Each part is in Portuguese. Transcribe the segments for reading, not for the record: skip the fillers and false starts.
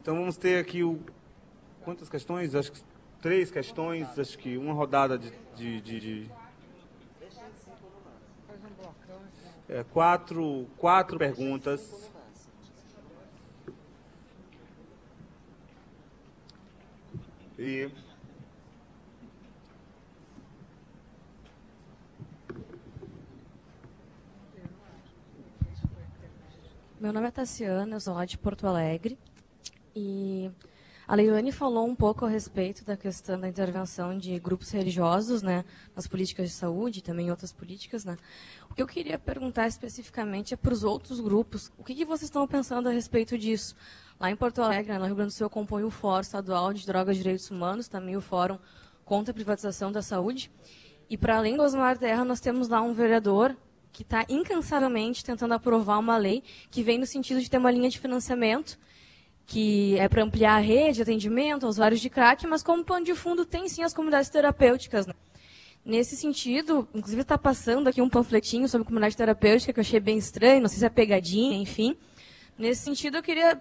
Então vamos ter aqui quantas questões? Acho que 3 questões, acho que uma rodada de 4 perguntas. E meu nome é Tassiana, eu sou lá de Porto Alegre. E a Leilane falou um pouco a respeito da questão da intervenção de grupos religiosos, né, nas políticas de saúde e também em outras políticas, né. O que eu queria perguntar especificamente é para os outros grupos. O que vocês estão pensando a respeito disso? Lá em Porto Alegre, né, no Rio Grande do Sul, eu componho o Fórum Estadual de Drogas e Direitos Humanos, também o Fórum contra a Privatização da Saúde. E, para além do Osmar Terra, nós temos lá um vereador que está incansavelmente tentando aprovar uma lei que vem no sentido de ter uma linha de financiamento que é para ampliar a rede de atendimento aos usuários de crack, mas como pano de fundo tem sim as comunidades terapêuticas, né? Nesse sentido, inclusive está passando aqui um panfletinho sobre comunidade terapêutica que eu achei bem estranho, não sei se é pegadinha, enfim. Nesse sentido, eu queria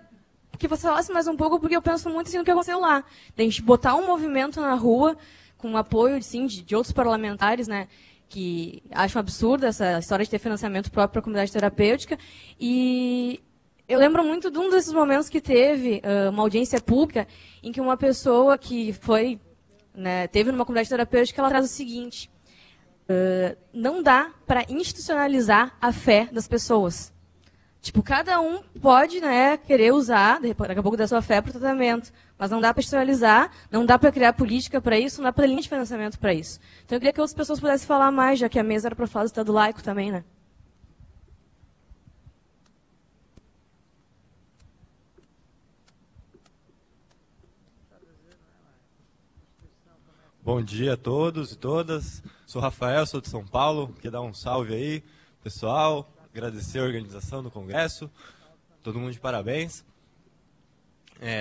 que você falasse mais um pouco, porque eu penso muito assim, no que aconteceu lá. A gente botar um movimento na rua com o apoio sim, de outros parlamentares, né, que acham absurda essa história de ter financiamento próprio para a comunidade terapêutica. E eu lembro muito de um desses momentos que teve uma audiência pública em que uma pessoa que foi, né, teve numa comunidade terapêutica, ela traz o seguinte: não dá para institucionalizar a fé das pessoas. Tipo, cada um pode, né, querer usar, daqui a pouco, da sua fé para o tratamento, mas não dá para institucionalizar, não dá para criar política para isso, não dá para linha de financiamento para isso. Então eu queria que outras pessoas pudessem falar mais, já que a mesa era para falar do Estado laico também, né? Bom dia a todos e todas. Sou Rafael, sou de São Paulo. Queria dar um salve aí, pessoal. Agradecer a organização do congresso. Todo mundo de parabéns.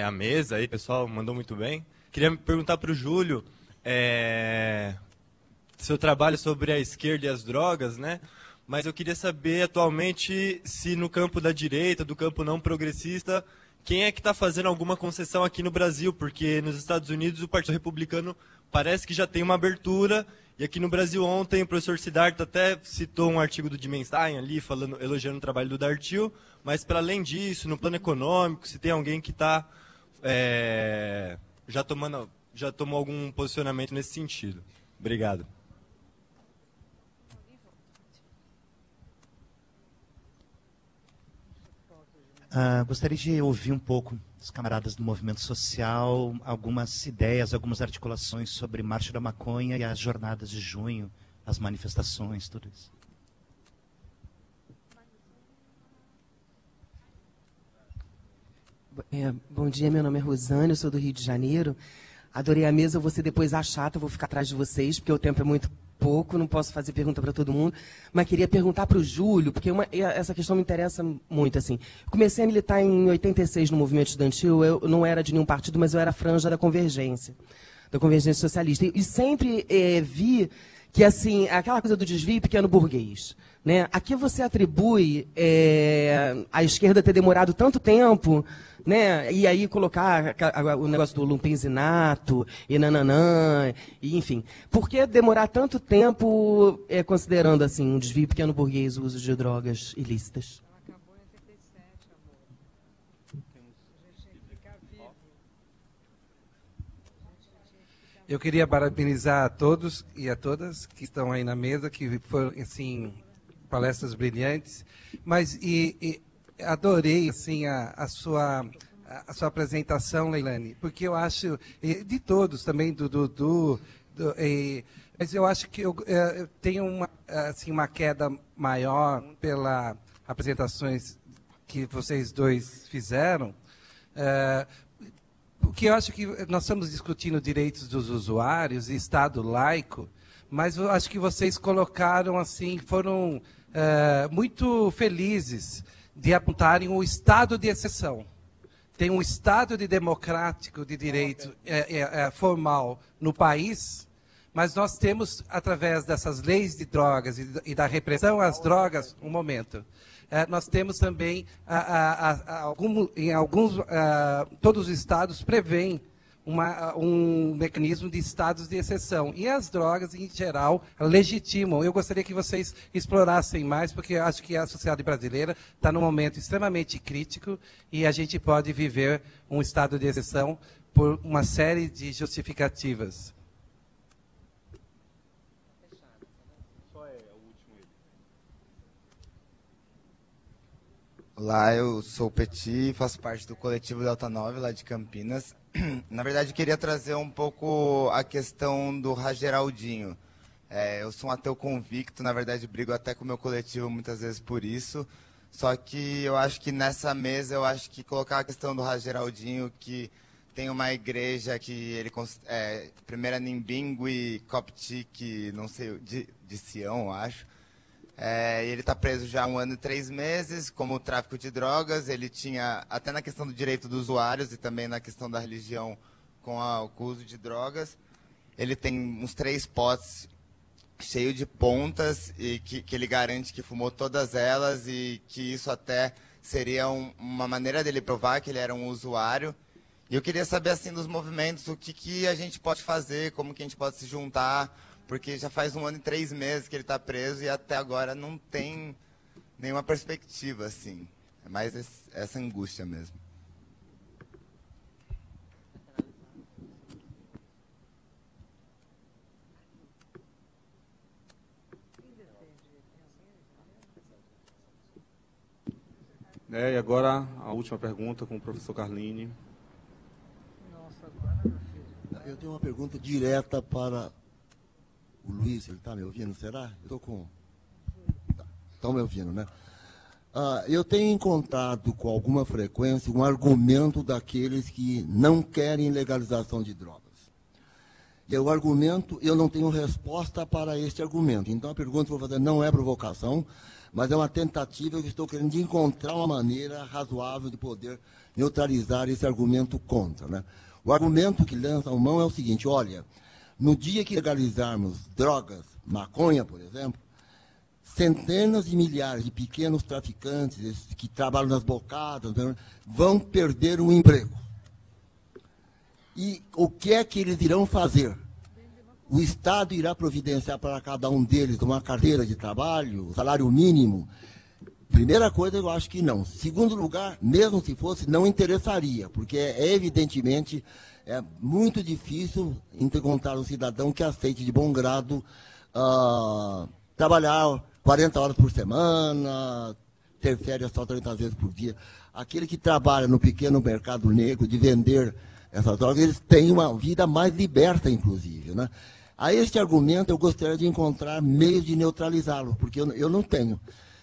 A mesa aí, pessoal, mandou muito bem. Queria perguntar para o Júlio, seu trabalho sobre a esquerda e as drogas, né? Mas eu queria saber atualmente se no campo da direita, do campo não progressista, quem é que está fazendo alguma concessão aqui no Brasil? Porque nos Estados Unidos o Partido Republicano parece que já tem uma abertura, e aqui no Brasil ontem o professor Siddhartha até citou um artigo do Dimenstein ali, elogiando o trabalho do Dartil, mas para além disso, no plano econômico, se tem alguém que está já tomou algum posicionamento nesse sentido. Obrigado. Gostaria de ouvir um pouco dos camaradas do movimento social, algumas ideias, algumas articulações sobre Marcha da Maconha e as jornadas de junho, as manifestações, tudo isso. Bom dia, meu nome é Rosane, eu sou do Rio de Janeiro. Adorei a mesa, eu vou ser depois a chata, eu vou ficar atrás de vocês, porque o tempo é muito pouco, não posso fazer pergunta para todo mundo, mas queria perguntar para o Júlio, porque essa questão me interessa muito. Assim. Comecei a militar em 86 no movimento estudantil, eu não era de nenhum partido, mas eu era franja da Convergência Socialista. E sempre vi que assim, aquela coisa do desvio pequeno burguês. Né? Aqui você atribui a esquerda ter demorado tanto tempo, né? E aí colocar o negócio do lumpenzinato e nananã, e, enfim. Por que demorar tanto tempo considerando assim, um desvio pequeno burguês o uso de drogas ilícitas? Ela acabou em 87, amor. A gente tinha que ficar vivo. Eu queria parabenizar a todos e a todas que estão aí na mesa, que foram, assim, palestras brilhantes, mas adorei assim a sua apresentação, Leilane, porque eu acho, de todos também, mas eu acho que eu tenho uma queda maior pelas apresentações que vocês dois fizeram, porque eu acho que nós estamos discutindo direitos dos usuários e Estado laico, mas eu acho que vocês colocaram assim, foram muito felizes de apontarem o estado de exceção. Tem um estado de democrático de direito formal no país, mas nós temos, através dessas leis de drogas e da repressão às drogas, nós temos também, todos os estados prevêem um mecanismo de estados de exceção. E as drogas, em geral, legitimam. Eu gostaria que vocês explorassem mais, porque eu acho que a sociedade brasileira está num momento extremamente crítico e a gente pode viver um estado de exceção por uma série de justificativas. Olá, eu sou o Petit, faço parte do coletivo Delta 9, lá de Campinas. Na verdade, eu queria trazer um pouco a questão do Geraldinho. Eu sou um ateu convicto, na verdade, brigo até com o meu coletivo muitas vezes por isso. Só que eu acho que nessa mesa, eu acho que colocar a questão do Geraldinho, que tem uma igreja que ele primeira Nimbingo e Coptic, não sei, de Sião, eu acho. Ele está preso já há 1 ano e 3 meses, como tráfico de drogas. Ele tinha, até na questão do direito dos usuários e também na questão da religião com o uso de drogas. Ele tem uns 3 potes cheios de pontas e que ele garante que fumou todas elas e que isso até seria uma maneira dele provar que ele era um usuário. E eu queria saber, assim, dos movimentos, o que a gente pode fazer, como que a gente pode se juntar, porque já faz 1 ano e 3 meses que ele está preso e até agora não tem nenhuma perspectiva, assim. É mais essa angústia mesmo. E agora a última pergunta com o professor Carline. Eu tenho uma pergunta direta para o Luiz. Ele está me ouvindo, será? Eu estou com... Estão me ouvindo, né? Eu tenho encontrado com alguma frequência um argumento daqueles que não querem legalização de drogas. E o argumento, eu não tenho resposta para este argumento. Então a pergunta que eu vou fazer não é provocação, mas é uma tentativa que estou querendo de encontrar uma maneira razoável de poder neutralizar esse argumento contra, né? O argumento que lança a mão é o seguinte: olha, no dia que legalizarmos drogas, maconha, por exemplo, centenas de milhares de pequenos traficantes que trabalham nas bocadas vão perder o emprego. E o que é que eles irão fazer? O Estado irá providenciar para cada um deles uma carteira de trabalho, salário mínimo? Primeira coisa, eu acho que não. Segundo lugar, mesmo se fosse, não interessaria, porque evidentemente muito difícil encontrar um cidadão que aceite de bom grado trabalhar 40 horas por semana, ter férias só 30 vezes por dia. Aquele que trabalha no pequeno mercado negro de vender essas drogas, eles têm uma vida mais liberta, inclusive, né? A este argumento eu gostaria de encontrar meios de neutralizá-lo, porque eu não tenho.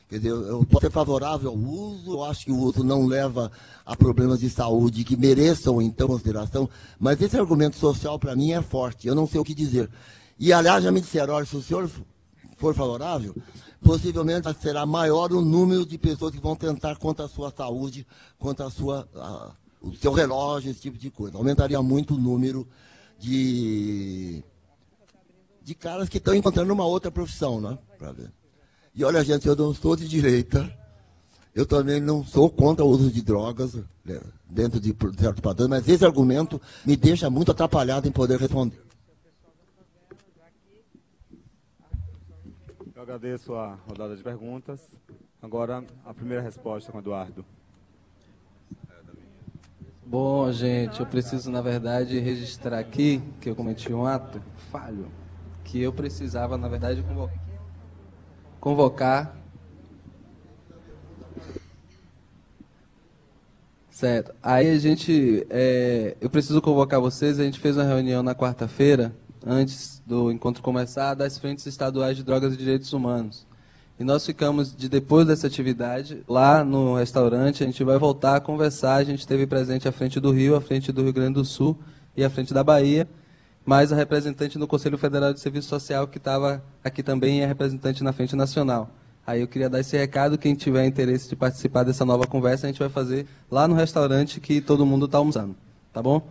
Quer dizer, eu posso ser favorável ao uso, eu acho que o uso não leva a problemas de saúde que mereçam, então, consideração, mas esse argumento social, para mim, é forte, eu não sei o que dizer. E, aliás, já me disseram, olha, se o senhor for favorável, possivelmente será maior o número de pessoas que vão tentar contra a sua saúde, contra o seu relógio, esse tipo de coisa. Aumentaria muito o número de caras que estão encontrando uma outra profissão, né? Pra ver. E olha, gente, eu não sou de direita, eu também não sou contra o uso de drogas, né, dentro de certo padrão, mas esse argumento me deixa muito atrapalhado em poder responder. Eu agradeço a rodada de perguntas. Agora, a primeira resposta com o Eduardo. Bom, gente, eu preciso, na verdade, registrar aqui que eu cometi um ato falho, que eu precisava, na verdade, convocar. Certo. Aí a gente, eu preciso convocar vocês. A gente fez uma reunião na quarta-feira, antes do encontro começar, das frentes estaduais de drogas e direitos humanos. E nós ficamos, depois dessa atividade, lá no restaurante. A gente vai voltar a conversar. A gente esteve presente à frente do Rio, à frente do Rio Grande do Sul e à frente da Bahia, mais a representante do Conselho Federal de Serviço Social, que estava aqui também, e é representante na Frente Nacional. Aí eu queria dar esse recado: quem tiver interesse de participar dessa nova conversa, a gente vai fazer lá no restaurante que todo mundo está almoçando, tá bom?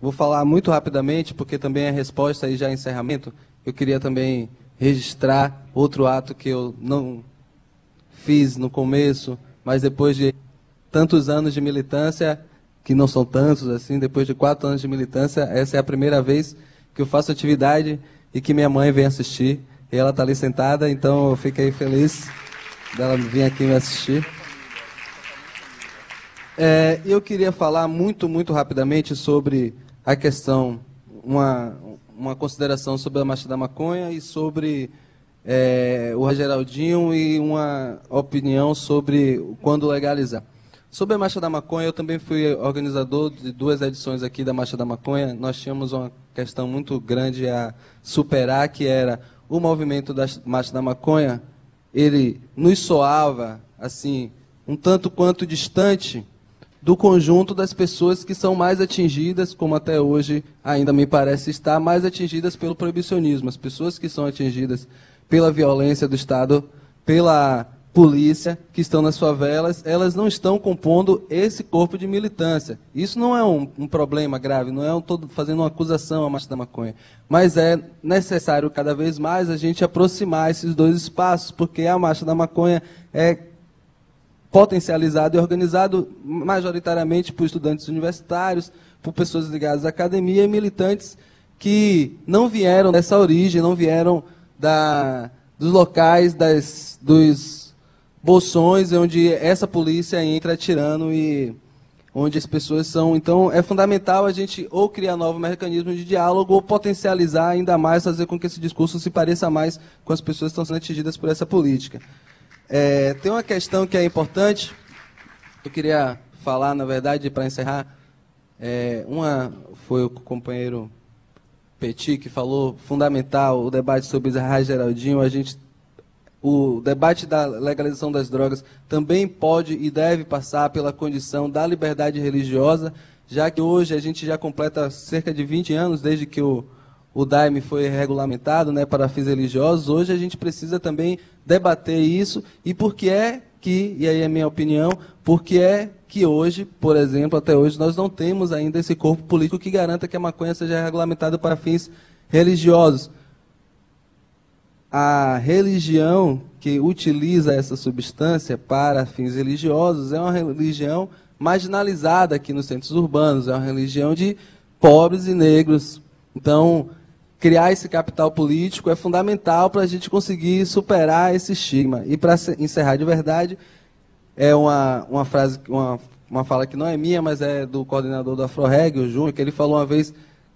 Vou falar muito rapidamente, porque também é resposta e já encerramento. Eu queria também registrar outro ato que eu não fiz no começo, mas depois de tantos anos de militância, que não são tantos assim, depois de 4 anos de militância, essa é a primeira vez que eu faço atividade e que minha mãe vem assistir. E ela está ali sentada, então eu fiquei feliz dela vir aqui me assistir. Eu queria falar muito rapidamente sobre a questão, uma consideração sobre a Marcha da Maconha e sobre o Geraldinho e uma opinião sobre quando legalizar. Sobre a Marcha da Maconha, eu também fui organizador de 2 edições aqui da Marcha da Maconha. Nós tínhamos uma questão muito grande a superar, que era o movimento da Marcha da Maconha. Ele nos soava, assim, um tanto quanto distante do conjunto das pessoas que são mais atingidas, como até hoje ainda me parece estar, mais atingidas pelo proibicionismo. As pessoas que são atingidas pela violência do Estado, pela polícia, que estão nas favelas, elas não estão compondo esse corpo de militância. Isso não é um problema grave, não é todo fazendo uma acusação à Marcha da Maconha, mas é necessário cada vez mais a gente aproximar esses 2 espaços, porque a Marcha da Maconha é potencializado e organizado majoritariamente por estudantes universitários, por pessoas ligadas à academia e militantes que não vieram dessa origem, não vieram dos locais, dos bolsões, onde essa polícia entra atirando e onde as pessoas são. Então, é fundamental a gente ou criar novos mecanismos de diálogo ou potencializar ainda mais, fazer com que esse discurso se pareça mais com as pessoas que estão sendo atingidas por essa política. Tem uma questão que é importante, eu queria falar, na verdade, para encerrar, foi o companheiro Petit que falou, fundamental, o debate sobre Israel Geraldinho. O debate da legalização das drogas também pode e deve passar pela condição da liberdade religiosa, já que hoje a gente já completa cerca de 20 anos desde que o Daime foi regulamentado, né, para fins religiosos. Hoje a gente precisa também debater isso e por que é que, e aí é a minha opinião, por que é que hoje, por exemplo, até hoje, nós não temos ainda esse corpo político que garanta que a maconha seja regulamentada para fins religiosos. A religião que utiliza essa substância para fins religiosos é uma religião marginalizada aqui nos centros urbanos, é uma religião de pobres e negros. Então, criar esse capital político é fundamental para a gente conseguir superar esse estigma. E para encerrar de verdade, é uma frase, uma fala que não é minha, mas é do coordenador do AfroReg, o Júnior, que ele falou uma vez,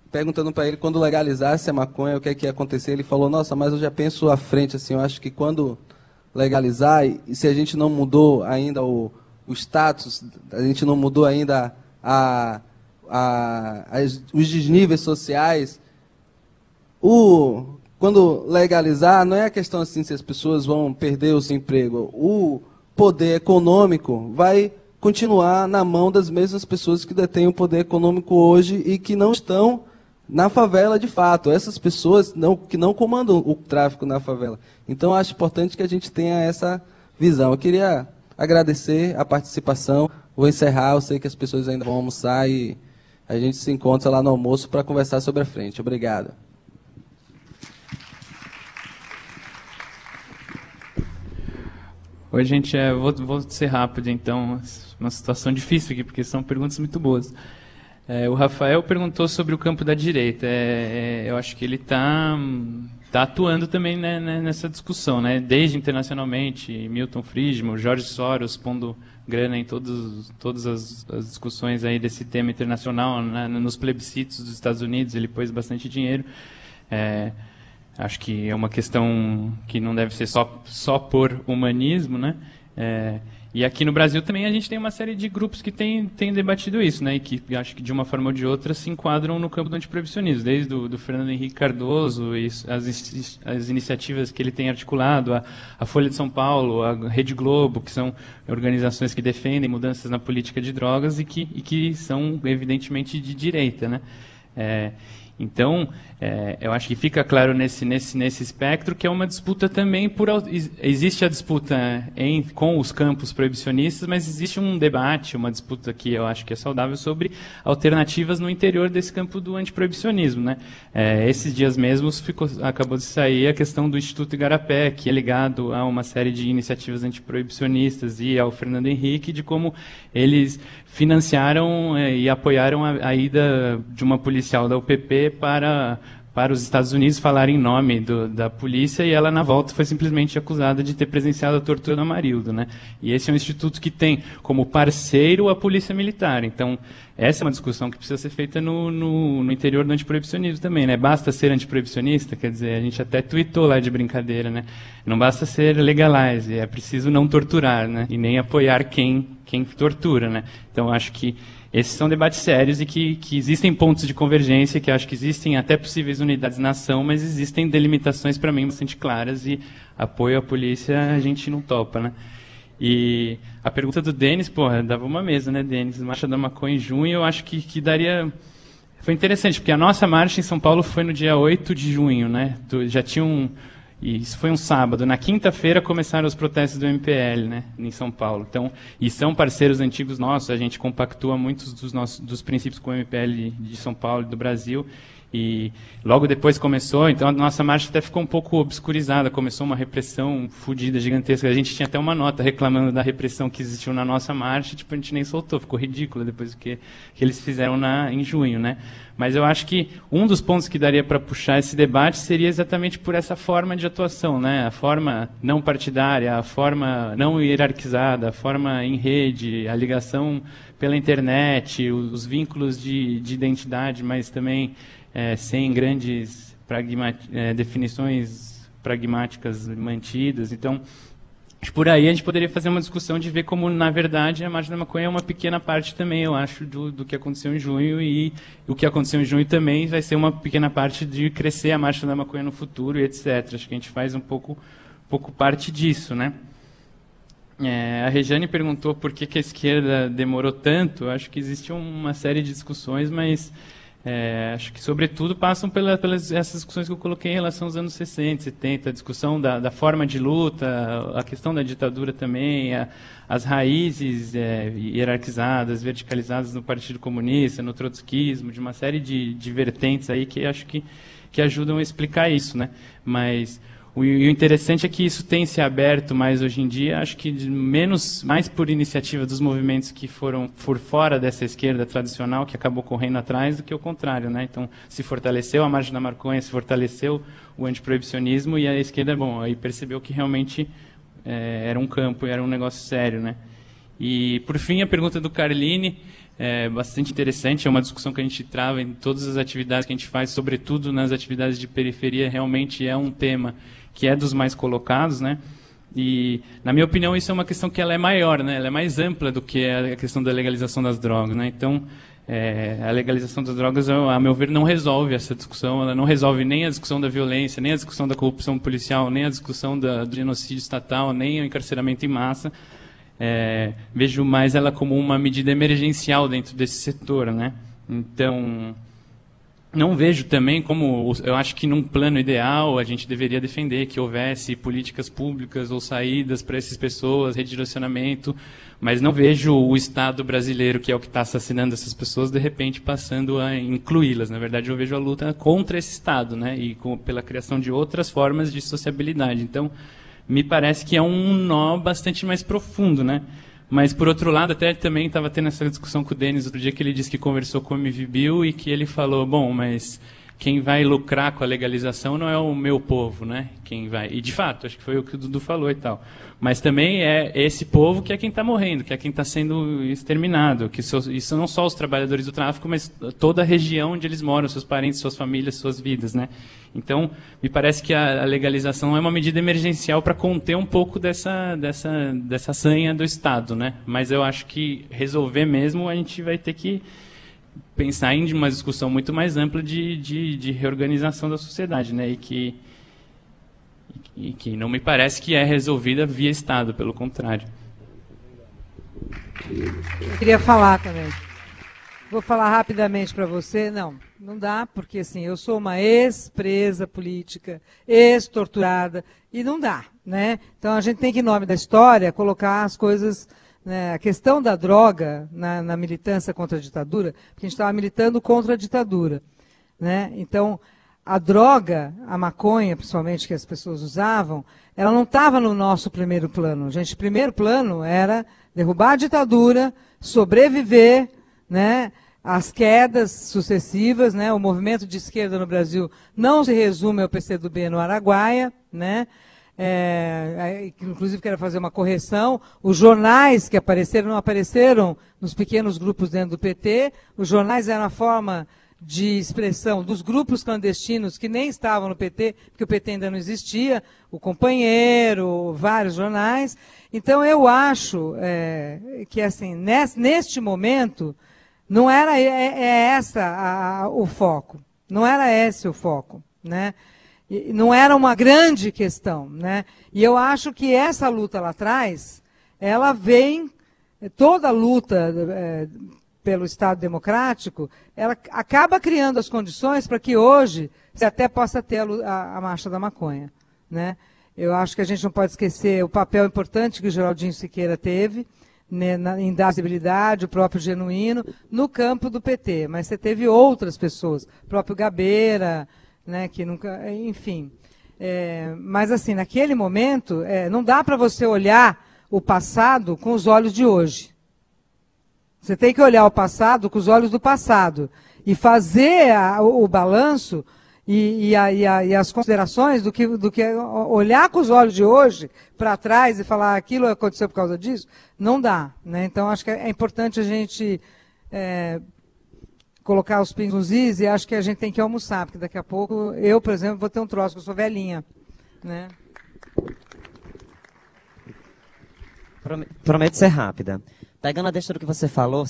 perguntando para ele quando legalizasse a maconha, o que é que ia acontecer. Ele falou, nossa, mas eu já penso à frente, assim, eu acho que quando legalizar, e se a gente não mudou ainda o status, a gente não mudou ainda os desníveis sociais, quando legalizar, não é a questão assim se as pessoas vão perder o seu emprego. O poder econômico vai continuar na mão das mesmas pessoas que detêm o poder econômico hoje e que não estão na favela de fato. Essas pessoas que não comandam o tráfico na favela. Então, acho importante que a gente tenha essa visão. Eu queria agradecer a participação. Vou encerrar, eu sei que as pessoas ainda vão almoçar e a gente se encontra lá no almoço para conversar sobre a frente. Obrigado. Oi, gente, vou ser rápido, então. Uma situação difícil aqui, porque são perguntas muito boas. O Rafael perguntou sobre o campo da direita. Eu acho que ele está atuando também, né, nessa discussão, né? Desde internacionalmente, Milton Friedman, Jorge Soros pondo grana em todas as discussões aí desse tema internacional, né? Nos plebiscitos dos Estados Unidos, ele pôs bastante dinheiro. Acho que é uma questão que não deve ser só por humanismo, né? E aqui no Brasil também a gente tem uma série de grupos que têm debatido isso, né? E que acho que de uma forma ou de outra se enquadram no campo do antiproibicionismo, desde do Fernando Henrique Cardoso e as iniciativas que ele tem articulado, a Folha de São Paulo, a Rede Globo, que são organizações que defendem mudanças na política de drogas e que são evidentemente de direita, né? Então, eu acho que fica claro nesse espectro que é uma disputa também existe a disputa com os campos proibicionistas, mas existe um debate, uma disputa que eu acho que é saudável sobre alternativas no interior desse campo do antiproibicionismo, né? Esses dias mesmos acabou de sair a questão do Instituto Igarapé, que é ligado a uma série de iniciativas antiproibicionistas e ao Fernando Henrique, de como eles financiaram e apoiaram a ida de uma policial da UPP para os Estados Unidos falar em nome da polícia, e ela, na volta, foi simplesmente acusada de ter presenciado a tortura do Amarildo, né? E esse é um instituto que tem como parceiro a Polícia Militar. Então, essa é uma discussão que precisa ser feita no interior do antiproibicionismo também, né? Basta ser antiproibicionista, quer dizer, a gente até tweetou lá de brincadeira, né? Não basta ser legalize, é preciso não torturar, né? E nem apoiar quem tortura, né? Então, acho que esses são debates sérios e que existem pontos de convergência, que acho que existem até possíveis unidades na ação, mas existem delimitações, para mim, bastante claras, e apoio à polícia a gente não topa, né? E a pergunta do Denis, dava uma mesa, né, Denis? Marcha da Maconha em junho, eu acho que daria... Foi interessante, porque a nossa marcha em São Paulo foi no dia 8 de junho, né? Já tinha E isso foi um sábado. Na quinta-feira começaram os protestos do MPL, né, em São Paulo. Então, e são parceiros antigos nossos, a gente compactua muitos dos princípios com o MPL de São Paulo e do Brasil. E logo depois começou, então a nossa marcha até ficou um pouco obscurizada, começou uma repressão fodida, gigantesca. A gente tinha até uma nota reclamando da repressão que existiu na nossa marcha, a gente nem soltou, ficou ridículo depois do que eles fizeram em junho, né? Mas eu acho que um dos pontos que daria para puxar esse debate seria exatamente por essa forma de atuação, né? A forma não partidária, a forma não hierarquizada, a forma em rede, a ligação pela internet, os vínculos de identidade, mas também sem grandes definições pragmáticas mantidas. Então, por aí a gente poderia fazer uma discussão de ver como, na verdade, a Marcha da Maconha é uma pequena parte também, eu acho, do que aconteceu em junho, e o que aconteceu em junho também vai ser uma pequena parte de crescer a Marcha da Maconha no futuro, e etc. Acho que a gente faz um pouco parte disso, né? A Rejane perguntou por que a esquerda demorou tanto. Eu acho que existe uma série de discussões, mas acho que, sobretudo, passam pelas essas discussões que eu coloquei em relação aos anos 60, 70, a discussão da forma de luta, a questão da ditadura também, as raízes hierarquizadas, verticalizadas no Partido Comunista, no trotskismo, de uma série de vertentes aí que acho que ajudam a explicar isso, né? Mas o interessante é que isso tem se aberto mais hoje em dia, acho que mais por iniciativa dos movimentos que foram por fora dessa esquerda tradicional, que acabou correndo atrás, do que o contrário, né? Então, se fortaleceu a Marcha da Maconha, se fortaleceu o antiproibicionismo, e a esquerda, aí percebeu que realmente era um campo, era um negócio sério, né? E, por fim, a pergunta do Carline é bastante interessante, é uma discussão que a gente trava em todas as atividades que a gente faz, sobretudo nas atividades de periferia, realmente é um tema que é dos mais colocados, né? E, na minha opinião, isso é uma questão que ela é maior, né? Ela é mais ampla do que a questão da legalização das drogas, né? Então, a legalização das drogas, a meu ver, não resolve essa discussão, ela não resolve nem a discussão da violência, nem a discussão da corrupção policial, nem a discussão do genocídio estatal, nem o encarceramento em massa. Vejo mais ela como uma medida emergencial dentro desse setor, né? Então, não vejo também como... Eu acho que, num plano ideal, a gente deveria defender que houvesse políticas públicas ou saídas para essas pessoas, redirecionamento, mas não vejo o Estado brasileiro, que é o que está assassinando essas pessoas, de repente passando a incluí-las. Na verdade, eu vejo a luta contra esse Estado, né? E pela criação de outras formas de sociabilidade. Então, me parece que é um nó bastante mais profundo, né? Mas, por outro lado, até também estava tendo essa discussão com o Denis outro dia, que ele disse que conversou com o MVBio e que ele falou, mas quem vai lucrar com a legalização não é o meu povo, né? Quem vai... E, de fato, acho que foi o que o Dudu falou e tal. Mas também é esse povo que é quem está morrendo, que é quem está sendo exterminado. Isso não só os trabalhadores do tráfico, mas toda a região onde eles moram, seus parentes, suas famílias, suas vidas, né? Então, me parece que a legalização é uma medida emergencial para conter um pouco dessa sanha do Estado, né? Mas eu acho que resolver mesmo, a gente vai ter que pensar em uma discussão muito mais ampla de reorganização da sociedade, né? E que não me parece que é resolvida via Estado, pelo contrário. Eu queria falar também. Vou falar rapidamente para você. Não dá, porque assim, eu sou uma ex-presa política, ex-torturada, e não dá, né? Então a gente tem que, em nome da história, colocar as coisas, né? A questão da droga na militância contra a ditadura, porque a gente estava militando contra a ditadura, né? Então, a droga, a maconha, principalmente, que as pessoas usavam, ela não estava no nosso primeiro plano. Gente, o primeiro plano era derrubar a ditadura, sobreviver, né, às quedas sucessivas, né? O movimento de esquerda no Brasil não se resume ao PCdoB no Araguaia, né? Inclusive quero fazer uma correção, os jornais que apareceram não apareceram nos pequenos grupos dentro do PT, os jornais eram a forma de expressão dos grupos clandestinos que nem estavam no PT, porque o PT ainda não existia, o Companheiro, vários jornais. Então eu acho que assim, neste momento não era o foco, não era esse o foco, né? Não era uma grande questão, né? E eu acho que essa luta lá atrás, ela vem, toda a luta pelo Estado democrático, ela acaba criando as condições para que hoje você até possa ter a Marcha da Maconha, né? Eu acho que a gente não pode esquecer o papel importante que o Geraldinho Siqueira teve, né, em dar visibilidade, o próprio Genuíno, no campo do PT. Mas você teve outras pessoas, o próprio Gabeira, né, que nunca, enfim. Mas assim, naquele momento, não dá para você olhar o passado com os olhos de hoje. Você tem que olhar o passado com os olhos do passado e fazer o balanço e as considerações do que olhar com os olhos de hoje para trás e falar aquilo aconteceu por causa disso, não dá, né? Então acho que é importante a gente colocar os pingos nos is, e acho que a gente tem que almoçar, porque daqui a pouco eu, por exemplo, vou ter um troço, que eu sou velhinha, né? Prometo ser rápida. Pegando a deixa do que você falou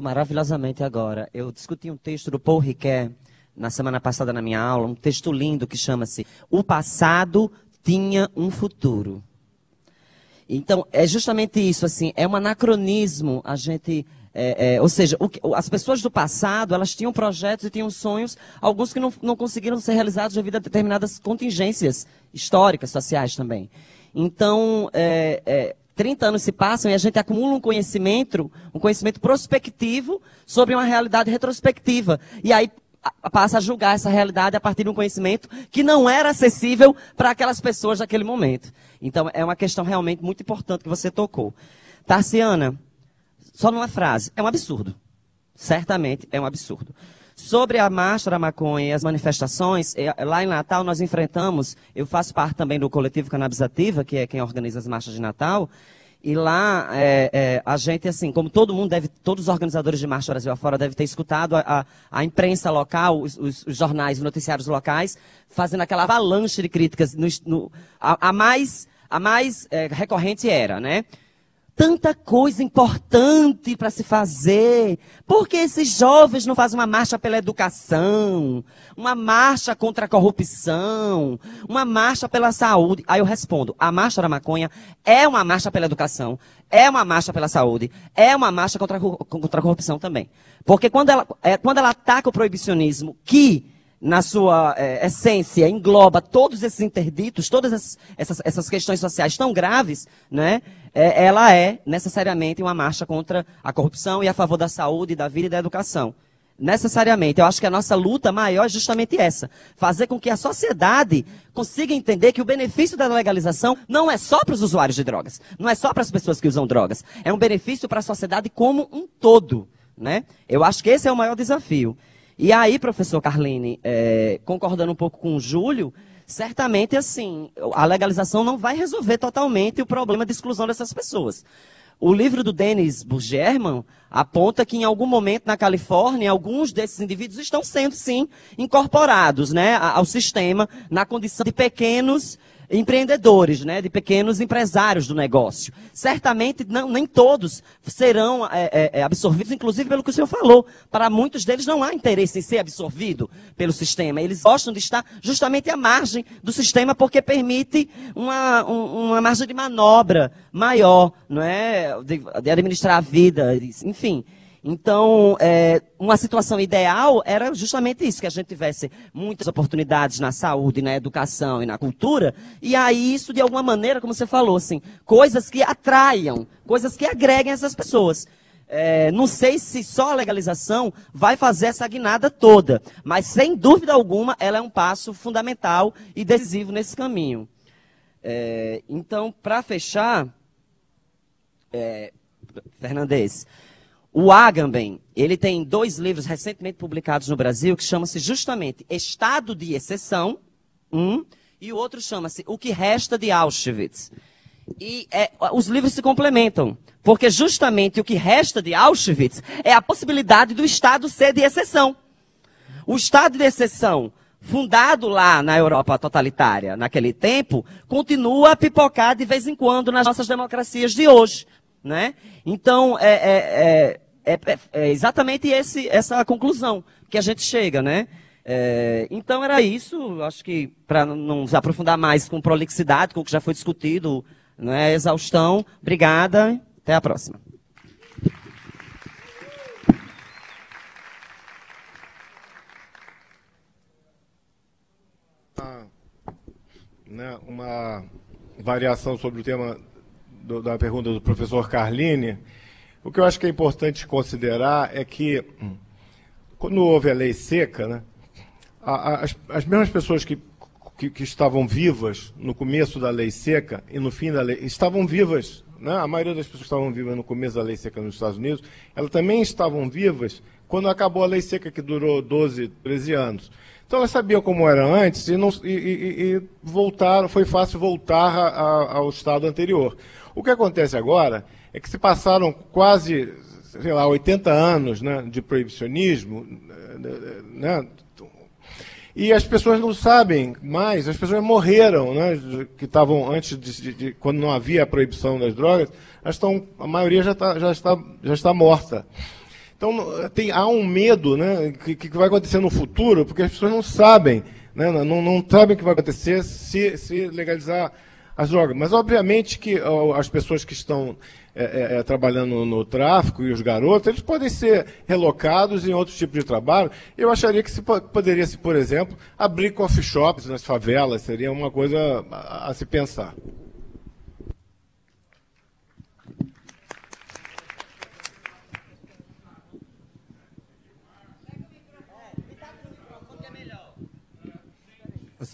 maravilhosamente agora. Eu discuti um texto do Paul Ricoeur na semana passada na minha aula, um texto lindo que chama-se O Passado Tinha um Futuro. Então, é justamente isso, assim, é um anacronismo a gente... ou seja, as pessoas do passado, elas tinham projetos e tinham sonhos, alguns que não conseguiram ser realizados devido a determinadas contingências históricas, sociais também. Então, 30 anos se passam e a gente acumula um conhecimento prospectivo sobre uma realidade retrospectiva. E aí passa a julgar essa realidade a partir de um conhecimento que não era acessível para aquelas pessoas daquele momento. Então, é uma questão realmente muito importante que você tocou. Tarciana, só numa frase, é um absurdo. Certamente é um absurdo. Sobre a Marcha da Maconha e as manifestações, lá em Natal nós enfrentamos, eu faço parte também do coletivo Cannabisativa, que é quem organiza as marchas de Natal, e lá a gente, assim, como todo mundo todos os organizadores de marcha Brasil afora devem ter escutado a imprensa local, os jornais, os noticiários locais, fazendo aquela avalanche de críticas. A mais recorrente era, né? Tanta coisa importante para se fazer. Por que esses jovens não fazem uma marcha pela educação? Uma marcha contra a corrupção? Uma marcha pela saúde? Aí eu respondo, a Marcha da Maconha é uma marcha pela educação, é uma marcha pela saúde, é uma marcha contra a corrupção também. Porque quando ela ataca o proibicionismo, que na sua essência engloba todos esses interditos, todas essas questões sociais tão graves, né? Ela é necessariamente uma marcha contra a corrupção e a favor da saúde, da vida e da educação. Necessariamente. Eu acho que a nossa luta maior é justamente essa. Fazer com que a sociedade consiga entender que o benefício da legalização não é só para os usuários de drogas. Não é só para as pessoas que usam drogas. É um benefício para a sociedade como um todo, né? Eu acho que esse é o maior desafio. E aí, professor Carline, concordando um pouco com o Júlio, certamente, assim, a legalização não vai resolver totalmente o problema de exclusão dessas pessoas. O livro do Dennis Burgerman aponta que em algum momento na Califórnia, alguns desses indivíduos estão sendo, sim, incorporados, né, ao sistema na condição de pequenos empreendedores, né, de pequenos empresários do negócio. Certamente nem todos serão absorvidos, inclusive pelo que o senhor falou. Para muitos deles não há interesse em ser absorvido pelo sistema. Eles gostam de estar justamente à margem do sistema porque permite uma margem de manobra maior, não é, de administrar a vida, enfim. Então, uma situação ideal era justamente isso, que a gente tivesse muitas oportunidades na saúde, na educação e na cultura, e aí isso, de alguma maneira, como você falou, assim, coisas que atraiam, coisas que agreguem essas pessoas. Não sei se só a legalização vai fazer essa guinada toda, mas, sem dúvida alguma, ela é um passo fundamental e decisivo nesse caminho. Então, para fechar, Fernandes, o Agamben, ele tem 2 livros recentemente publicados no Brasil que chamam-se justamente Estado de Exceção, e o outro chama-se O que Resta de Auschwitz. E os livros se complementam, porque justamente o que resta de Auschwitz é a possibilidade do Estado ser de exceção. O Estado de exceção, fundado lá na Europa totalitária naquele tempo, continua a pipocar de vez em quando nas nossas democracias de hoje, né? Então, é exatamente essa conclusão que a gente chega, né? Então era isso, acho que para não se aprofundar mais com prolixidade, com o que já foi discutido, né, exaustão, obrigada, até a próxima. Uma variação sobre o tema da pergunta do professor Carline. O que eu acho que é importante considerar é que, quando houve a lei seca, né, as mesmas pessoas que estavam vivas no começo da lei seca e no fim da lei, estavam vivas, né, a maioria das pessoas que estavam vivas no começo da lei seca nos Estados Unidos, elas também estavam vivas quando acabou a lei seca, que durou 12, 13 anos. Então elas sabiam como era antes e voltaram, foi fácil voltar ao estado anterior. O que acontece agora é que se passaram quase, sei lá, 80 anos, né, de proibicionismo, né, e as pessoas não sabem mais, as pessoas morreram, né, que estavam antes quando não havia a proibição das drogas, a maioria já está morta. Então há um medo, né, que vai acontecer no futuro, porque as pessoas não sabem, né, não sabem o que vai acontecer se legalizar as drogas. Mas, obviamente, que as pessoas que estão trabalhando no tráfico e os garotos, eles podem ser relocados em outro tipo de trabalho. Eu acharia que poderia, por exemplo, abrir coffee shops nas favelas, seria uma coisa a se pensar.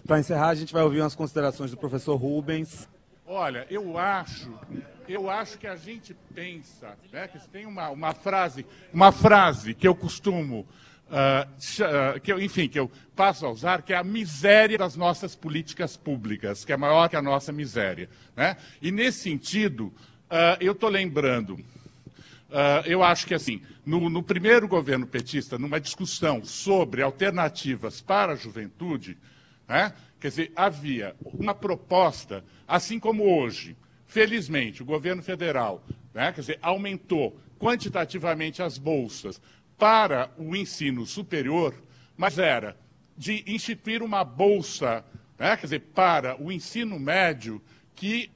Para encerrar, a gente vai ouvir umas considerações do professor Rubens. Olha, eu acho que a gente pensa, né, que tem uma frase que eu costumo, que eu passo a usar, que é a miséria das nossas políticas públicas, que é maior que a nossa miséria, né? E nesse sentido, eu estou lembrando, eu acho que assim, no primeiro governo petista, numa discussão sobre alternativas para a juventude, né? Quer dizer, havia uma proposta, assim como hoje, felizmente, o governo federal, né, quer dizer, aumentou quantitativamente as bolsas para o ensino superior, mas era de instituir uma bolsa, né, quer dizer, para o ensino médio que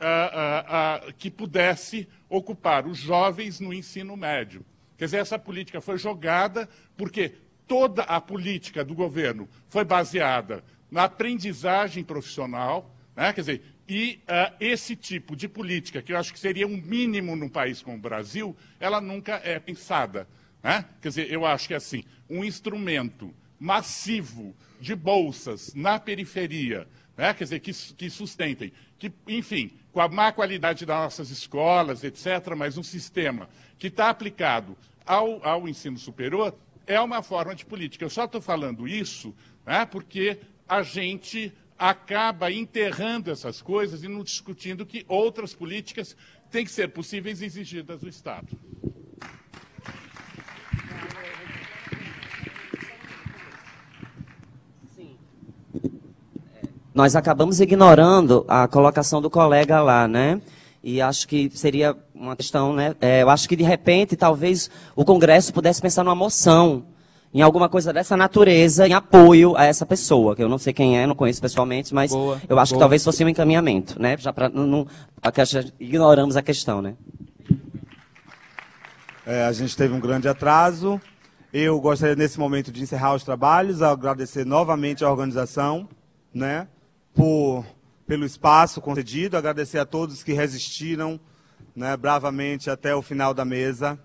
pudesse ocupar os jovens no ensino médio. Quer dizer, essa política foi jogada porque toda a política do governo foi baseada na aprendizagem profissional, né? Quer dizer, e esse tipo de política, que eu acho que seria um mínimo num país como o Brasil, ela nunca é pensada, né? Quer dizer, eu acho que assim, um instrumento massivo de bolsas na periferia, né? Quer dizer, que sustentem, que, enfim, com a má qualidade das nossas escolas, etc., mas um sistema que está aplicado ao ensino superior, é uma forma de política. Eu só estou falando isso, né, porque a gente acaba enterrando essas coisas e não discutindo que outras políticas têm que ser possíveis e exigidas do Estado. Nós acabamos ignorando a colocação do colega lá, né? E acho que seria uma questão, né? Eu acho que, de repente, talvez o Congresso pudesse pensar numa moção, em alguma coisa dessa natureza, em apoio a essa pessoa, que eu não sei quem é, não conheço pessoalmente, mas eu acho que talvez fosse um encaminhamento, né? Já para ignoramos a questão, né? A gente teve um grande atraso. Eu gostaria, nesse momento, de encerrar os trabalhos, agradecer novamente à organização, né, pelo espaço concedido, agradecer a todos que resistiram, né, bravamente até o final da mesa.